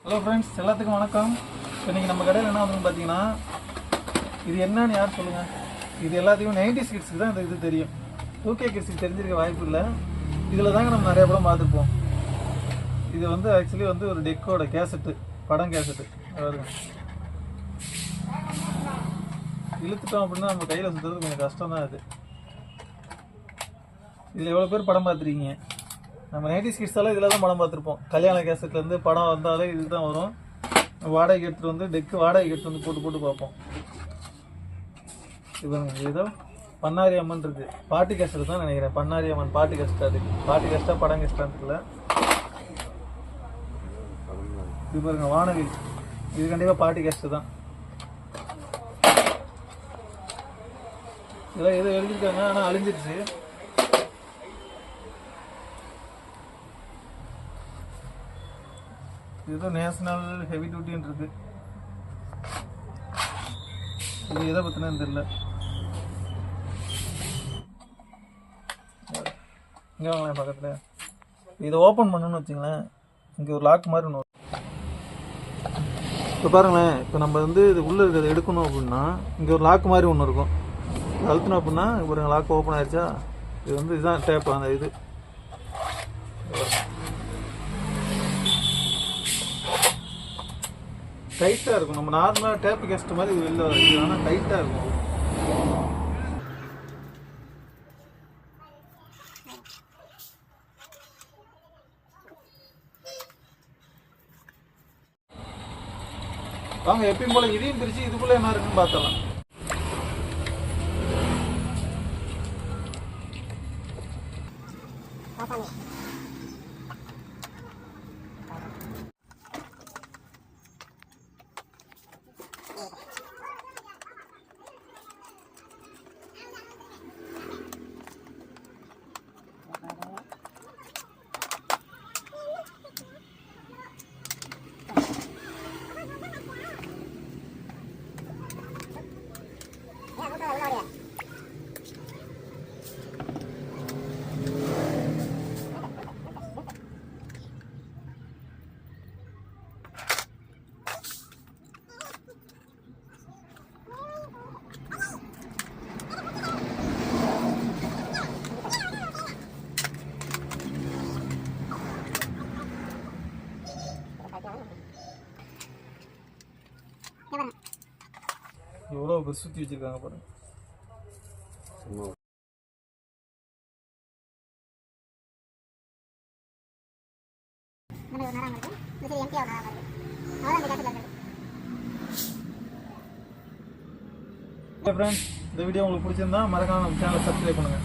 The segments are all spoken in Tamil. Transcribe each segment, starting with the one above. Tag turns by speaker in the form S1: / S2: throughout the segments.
S1: ஹலோ ஃப்ரெண்ட்ஸ், எல்லாத்துக்கும் வணக்கம். இன்றைக்கி நம்ம கடையில் என்ன வந்து பார்த்தீங்கன்னா, இது என்னன்னு யார் சொல்லுங்கள். இது எல்லாத்தையும் 90s கிட்ஸுக்கு தான் இது தெரியும். 2K கிட்ஸுக்கு தெரிஞ்சிருக்க வாய்ப்பு இல்லை. இதில் தாங்க நம்ம நிறைய படம் பார்த்துருப்போம். இது வந்து ஆக்சுவலி வந்து ஒரு டெக்கோட கேசட்டு, படம் கேசட்டு. வருங்க, இழுத்துட்டோம் அப்படின்னா நம்ம கையில் சுற்றுறது கொஞ்சம் கஷ்டம் தான். அது இதில் எவ்வளோ பேர் படம் பார்த்துருக்கீங்க? நம்ம 90s கிட்ஸால் இதில் தான் படம் பார்த்துருப்போம். கல்யாண கேசட்லேருந்து படம் வந்தாலே இது தான் வரும். வாடகைக்கு எடுத்துகிட்டு வந்து டெக்கு வாடகைக்கு எடுத்துகிட்டு வந்து போட்டு போட்டு பார்ப்போம். இது ஏதோ பண்ணாரி அம்மன் இருக்குது. பாட்டு கேசட் தான் நினைக்கிறேன். பண்ணாரி அம்மன் பாட்டு கேஸ்டா, அதுக்கு பாட்டு கேஸ்டா படம் கேஸ்டான்னு தெரியல. இது பாருங்க, வானவில். இது கண்டிப்பாக பாட்டு கேஸ்ட்டு தான். இதெல்லாம் ஏதோ எழுதியிருக்காங்க, ஆனால் அழிஞ்சிருச்சு. இது நேஷனல் ஹெவி டியூட்டின்னு இருக்கு. இது எதை பற்றினு தெரியல. இங்கே வாங்களேன் பக்கத்தில். இதை ஓப்பன் பண்ணணும்னு வச்சுங்களேன், இங்கே ஒரு லாக் மாதிரி ஒன்று. இப்போ பாருங்களேன், இப்போ நம்ம வந்து இது உள்ளே இருக்கிறத எடுக்கணும் அப்படின்னா இங்கே ஒரு லாக் மாதிரி ஒன்று இருக்கும். அழுத்தணும் அப்படின்னா இப்போ லாக் ஓப்பன் ஆயிடுச்சா. இது வந்து இதுதான் டேப். அந்த இது டைட்டாக இருக்கும். நம்ம நார்மலாக டேப்பு கேஸ்ட் மாதிரி இது வெளில வருது, ஆனால் டைட்டாக இருக்கும். வாங்க, எப்பயும் போல இதையும் பிரித்து இதுக்குள்ளே என்ன இருக்குன்னு பார்த்தலாம். எவ்வளோ பேர் சுற்றி வச்சிருக்காங்க பாருங்க. ஃப்ரெண்ட்ஸ், இந்த வீடியோ உங்களுக்கு பிடிச்சிருந்தா மறக்காம நம்ம சேனலை சப்ஸ்கிரைப் பண்ணுங்க.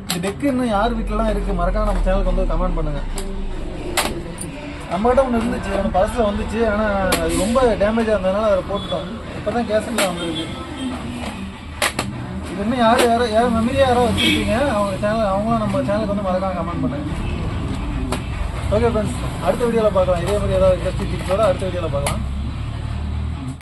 S1: இந்த டெக்கு இன்னும் யார் வீட்டிலலாம் இருக்குது மறக்காம நம்ம சேனலுக்கு வந்து கமெண்ட் பண்ணுங்க. நம்மகிட்ட ஒன்று இருந்துச்சு, ஒன்று பழசில் வந்துச்சு, ஆனால் அது ரொம்ப டேமேஜாக இருந்ததுனால அதை போட்டுட்டோம். இப்போ தான் கேசட்டில் வந்துருக்கு. இது இன்னும் யார் மெமரியாக யாரோ வச்சுருக்கீங்க, அவங்களும் நம்ம சேனலுக்கு வந்து மறக்காம கமெண்ட் பண்ணுங்க. ஓகே ஃப்ரெண்ட்ஸ், அடுத்த வீடியோவில் பார்க்கலாம். இதே மாதிரி ஏதாவது இன்ட்ரெஸ்டிங் டிப்ஸோட அடுத்த வீடியோவில் பார்க்கலாம்.